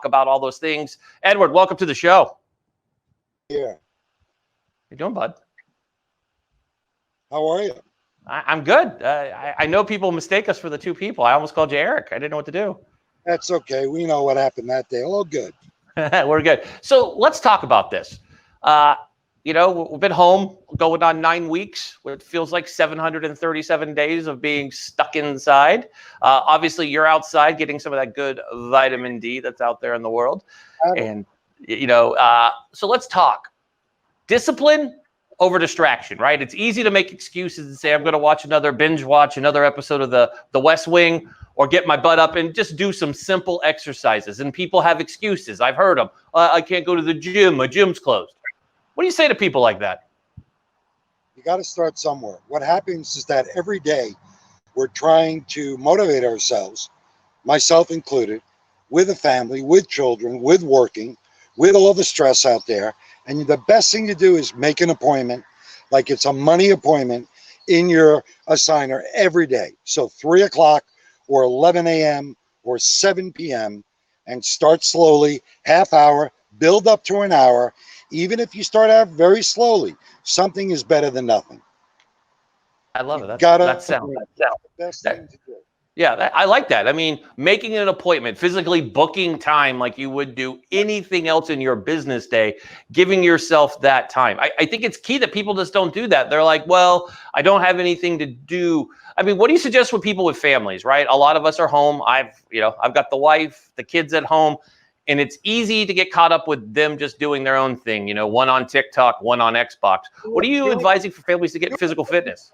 talk about all those things. Edward, welcome to the show. Yeah. How you doing, bud? How are you? I'm good. I know people mistake us for the two people. I almost called you Eric. I didn't know what to do. That's okay. We know what happened that day. All good. We're good. So let's talk about this. We've been home going on 9 weeks. It feels like 737 days of being stuck inside. Obviously, you're outside getting some of that good vitamin D that's out there in the world. And, so let's talk. Discipline over distraction, right? It's easy to make excuses and say, I'm going to binge watch another episode of the West Wing, or get my butt up and just do some simple exercises. And people have excuses. I've heard them. I can't go to the gym. My gym's closed. What do you say to people like that? You got to start somewhere. What happens is that every day we're trying to motivate ourselves, myself included, with a family, with children, with working, with all the stress out there. And the best thing to do is make an appointment, like it's a money appointment, in your assigner every day. So 3 o'clock or 11 a.m. or 7 p.m. and start slowly, half hour, build up to an hour. Even if you start out very slowly, something is better than nothing. I love it. That's the best thing to do. Yeah, I like that. I mean, making an appointment, physically booking time like you would do anything else in your business day, giving yourself that time. I think it's key that people just don't do that. They're like, well, I don't have anything to do. I mean, what do you suggest with people with families, right? A lot of us are home. I've got the wife, the kids at home, and it's easy to get caught up with them just doing their own thing, one on TikTok, one on Xbox. What are you advising for families to get in physical fitness?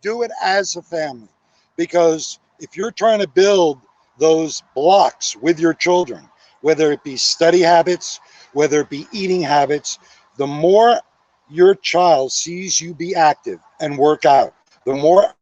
Do it as a family. Because if you're trying to build those blocks with your children, whether it be study habits, whether it be eating habits, the more your child sees you be active and work out, the more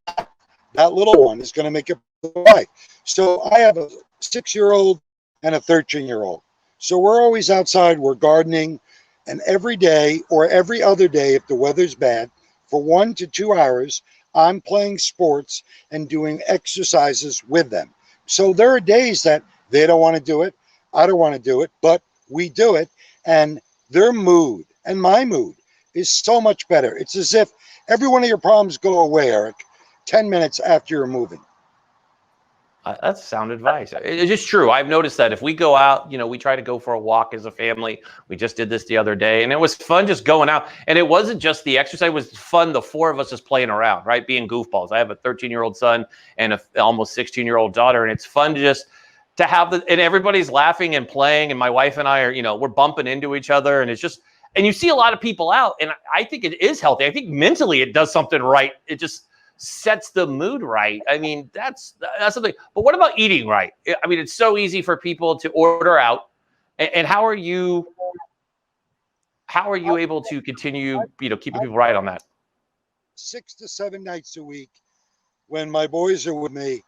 that little one is going to make it right. So I have a 6-year-old and a 13-year-old. So we're always outside, we're gardening, and every day or every other day, if the weather's bad, for 1 to 2 hours, I'm playing sports and doing exercises with them. So there are days that they don't want to do it. I don't want to do it, but we do it. And their mood and my mood is so much better. It's as if every one of your problems go away, Eric, 10 minutes after you're moving. That's sound advice. It's just true. I've noticed that if we go out, we try to go for a walk as a family. We just did this the other day, and it was fun just going out. And it wasn't just the exercise. It was fun, the four of us just playing around, right? Being goofballs. I have a 13-year-old son and an almost 16-year-old daughter, and it's fun to have and everybody's laughing and playing, and my wife and I are, we're bumping into each other, and it's just, and you see a lot of people out, and I think it is healthy. I think mentally it does something right. It just sets the mood right. I mean, that's something. But what about eating right? I mean, it's so easy for people to order out. And how are you able to continue, keeping people right on that? 6 to 7 nights a week when my boys are with me.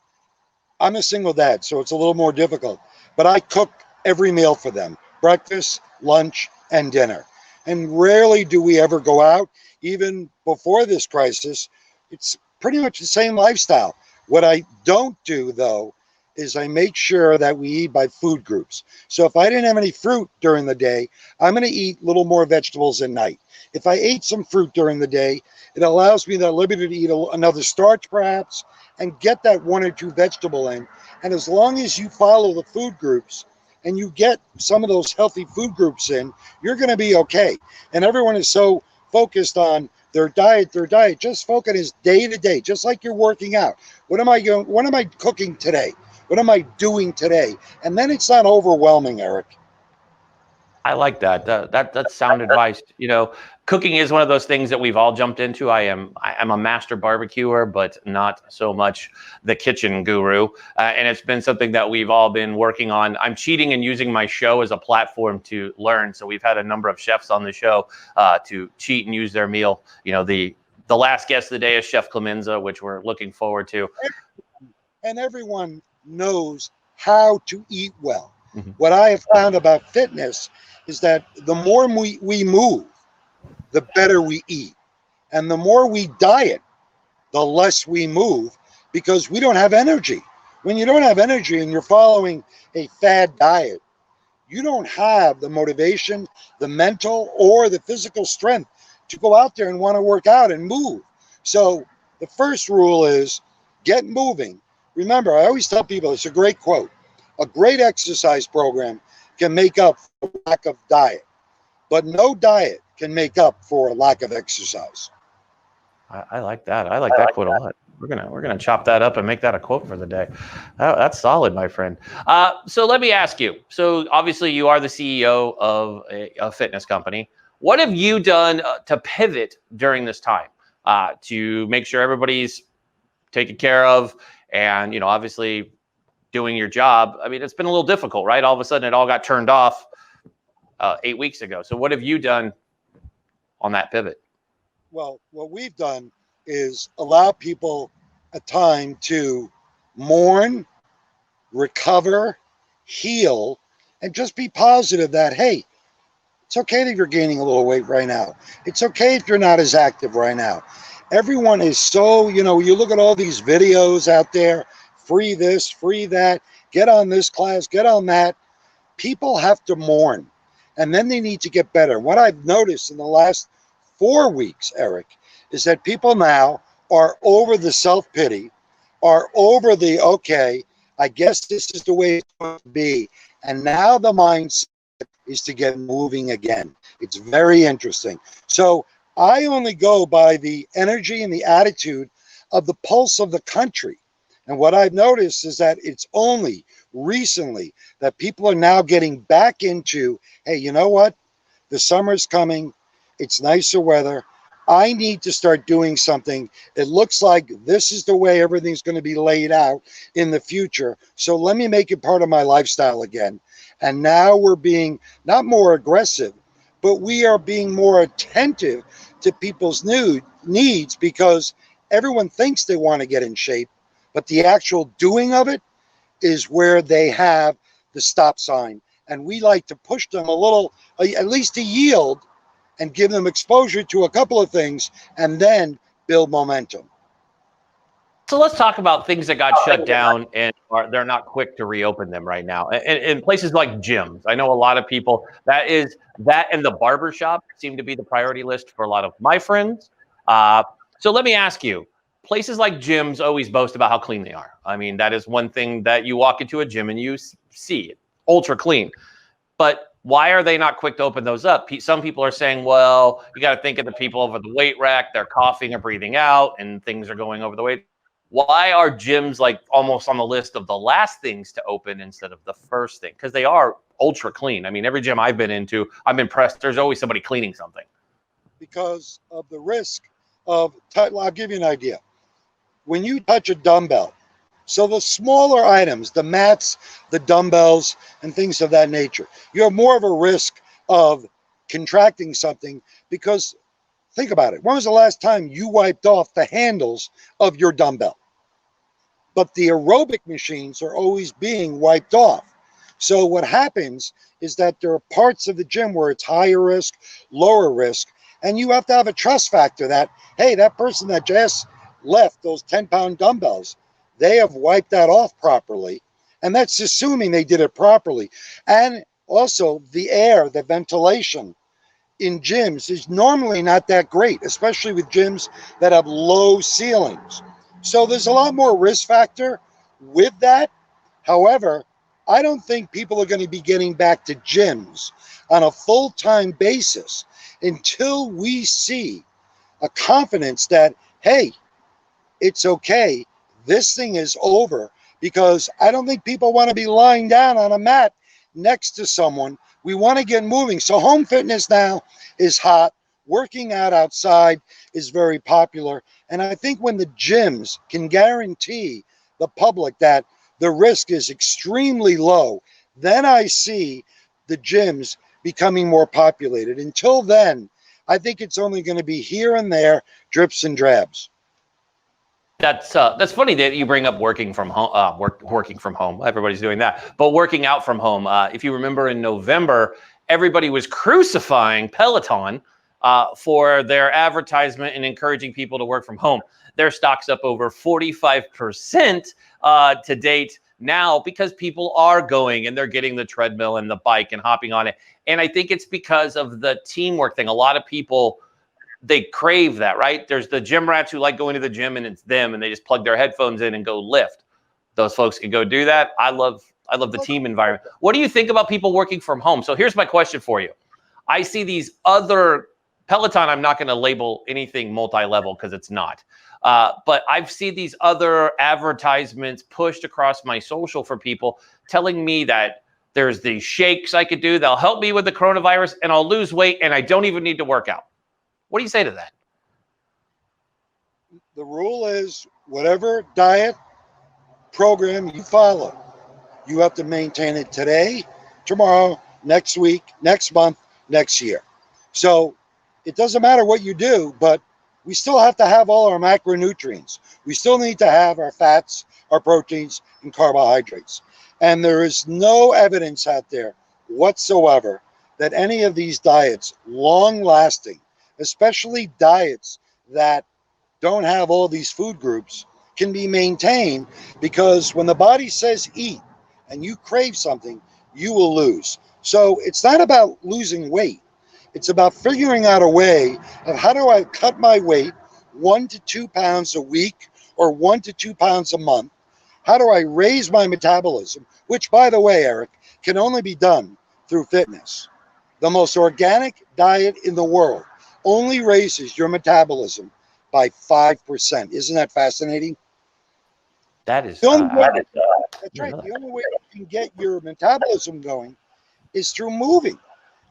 I'm a single dad, so it's a little more difficult. But I cook every meal for them, breakfast, lunch, and dinner. And rarely do we ever go out. Even before this crisis, it's pretty much the same lifestyle. What I don't do, though, is I make sure that we eat by food groups. So if I didn't have any fruit during the day, I'm going to eat a little more vegetables at night. If I ate some fruit during the day, it allows me the liberty to eat another starch perhaps and get that 1 or 2 vegetable in. And as long as you follow the food groups and you get some of those healthy food groups in, you're going to be okay. And everyone is so focused on their diet, just focus day to day, just like you're working out. What am I cooking today? What am I doing today? And then it's not overwhelming, Eric. I like that. That's sound advice. Cooking is one of those things that we've all jumped into. I'm a master barbecuer, but not so much the kitchen guru. And it's been something that we've all been working on. I'm cheating and using my show as a platform to learn. So we've had a number of chefs on the show to cheat and use their meal. The last guest of the day is Chef Clemenza, which we're looking forward to. And everyone knows how to eat well. Mm-hmm. What I have found about fitness is that the more we move, the better we eat. And the more we diet, the less we move, because we don't have energy. When you don't have energy and you're following a fad diet, you don't have the motivation, the mental, or the physical strength to go out there and want to work out and move. So the first rule is get moving. Remember, I always tell people, it's a great quote, a great exercise program can make up for lack of diet, but no diet can make up for a lack of exercise. I like that. I like that quote a lot. We're gonna chop that up and make that a quote for the day. That's solid, my friend. So let me ask you. So obviously, you are the CEO of a fitness company. What have you done to pivot during this time to make sure everybody's taken care of, and obviously doing your job? I mean, it's been a little difficult, right? All of a sudden, it all got turned off 8 weeks ago. So what have you done on that pivot? Well, what we've done is allow people a time to mourn, recover, heal, and just be positive that, hey, it's okay if you're gaining a little weight right now. It's okay if you're not as active right now. Everyone is so, you look at all these videos out there, free this, free that, get on this class, get on that. People have to mourn, and then they need to get better. What I've noticed in the last 4 weeks, Eric, is that people now are over the self-pity, are over the, okay, I guess this is the way it's going to be. And now the mindset is to get moving again. It's very interesting. So I only go by the energy and the attitude of the pulse of the country. And what I've noticed is that it's only recently that people are now getting back into, hey, you know what? The summer's coming. It's nicer weather. I need to start doing something. It looks like this is the way everything's going to be laid out in the future. So let me make it part of my lifestyle again. And now we're being not more aggressive, but we are being more attentive to people's needs, because everyone thinks they want to get in shape, but the actual doing of it is where they have the stop sign. And we like to push them a little, at least to yield, and give them exposure to a couple of things, and then build momentum. So let's talk about things that got shut down and they're not quick to reopen them right now. In places like gyms, I know a lot of people, that and the barbershop seem to be the priority list for a lot of my friends. So let me ask you, places like gyms always boast about how clean they are. I mean, that is one thing that you walk into a gym and you see it, ultra clean. But why are they not quick to open those up? Some people are saying, well, you got to think of the people over the weight rack. They're coughing or breathing out and things are going over the weight. Why are gyms like almost on the list of the last things to open instead of the first thing? Because they are ultra clean. I mean, every gym I've been into, I'm impressed. There's always somebody cleaning something. Because of the risk of, I'll give you an idea. When you touch a dumbbell, so the smaller items, the mats, the dumbbells, and things of that nature, you have more of a risk of contracting something, because think about it. When was the last time you wiped off the handles of your dumbbell? But the aerobic machines are always being wiped off. So what happens is that there are parts of the gym where it's higher risk, lower risk, and you have to have a trust factor that, hey, that person that just left those 10-pound dumbbells, they have wiped that off properly. And that's assuming they did it properly. And also the air, the ventilation in gyms is normally not that great, especially with gyms that have low ceilings. So there's a lot more risk factor with that. However, I don't think people are going to be getting back to gyms on a full-time basis until we see a confidence that, hey, it's okay. This thing is over, because I don't think people want to be lying down on a mat next to someone. We want to get moving. So home fitness now is hot. Working out outside is very popular. And I think when the gyms can guarantee the public that the risk is extremely low, then I see the gyms becoming more populated. Until then, I think it's only going to be here and there, drips and drabs. That's funny that you bring up working from home. Working from home. Everybody's doing that, but working out from home. If you remember, in November, everybody was crucifying Peloton for their advertisement and encouraging people to work from home. Their stock's up over 45% to date. now because people are going and they're getting the treadmill and the bike and hopping on it. And I think it's because of the teamwork thing. A lot of people, they crave that, right? There's the gym rats who like going to the gym and it's them and they just plug their headphones in and go lift. Those folks can go do that. I love the team environment. What do you think about people working from home? So here's my question for you. I see these other Peloton, I'm not going to label anything multi-level because it's not. But I've seen these other advertisements pushed across my social for people telling me that there's these shakes I could do. They'll help me with the coronavirus and I'll lose weight and I don't even need to work out. What do you say to that? The rule is whatever diet program you follow, you have to maintain it today, tomorrow, next week, next month, next year. So it doesn't matter what you do, but we still have to have all our macronutrients. We still need to have our fats, our proteins, and carbohydrates. And there is no evidence out there whatsoever that any of these diets, long-lasting, especially diets that don't have all these food groups, can be maintained, because when the body says eat and you crave something, you will lose. So it's not about losing weight. It's about figuring out a way of how do I cut my weight 1 to 2 pounds a week or 1 to 2 pounds a month? How do I raise my metabolism? Which, by the way, Eric, can only be done through fitness. The most organic diet in the world only raises your metabolism by 5%. Isn't that fascinating? That is, that's right. The only way you can get your metabolism going is through moving.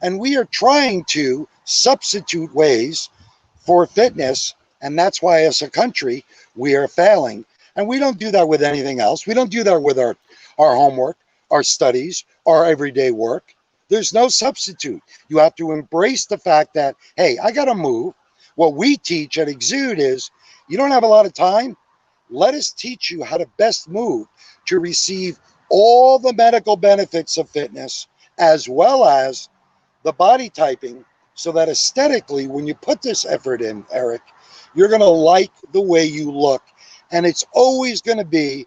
And we are trying to substitute ways for fitness. And that's why as a country, we are failing. And we don't do that with anything else. We don't do that with our homework, our studies, our everyday work. There's no substitute. You have to embrace the fact that, hey, I got to move. What we teach at Exude is you don't have a lot of time. Let us teach you how to best move to receive all the medical benefits of fitness, as well as the body typing, so that aesthetically, when you put this effort in, Eric, you're going to like the way you look. And it's always going to be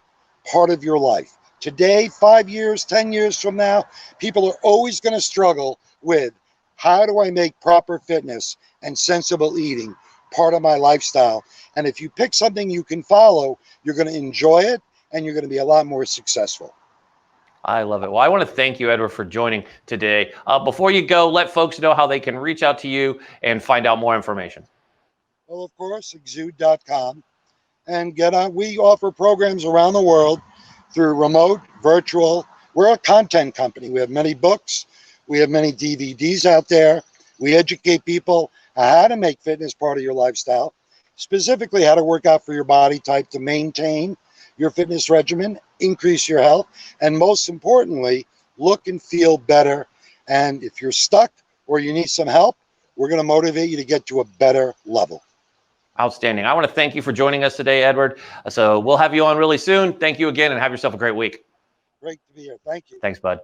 part of your life. Today, 5 years, 10 years from now, people are always going to struggle with, how do I make proper fitness and sensible eating part of my lifestyle? And if you pick something you can follow, you're going to enjoy it and you're going to be a lot more successful. I love it. Well, I want to thank you, Edward, for joining today. Before you go, let folks know how they can reach out to you and find out more information. Well, of course, exude.com. And get on. We offer programs around the world through remote, virtual. We're a content company. We have many books. We have many DVDs out there. We educate people how to make fitness part of your lifestyle, specifically how to work out for your body type to maintain your fitness regimen, increase your health, and most importantly, look and feel better. And if you're stuck or you need some help, we're going to motivate you to get to a better level. Outstanding. I want to thank you for joining us today, Edward. So we'll have you on really soon. Thank you again and have yourself a great week. Great to be here. Thank you. Thanks, bud.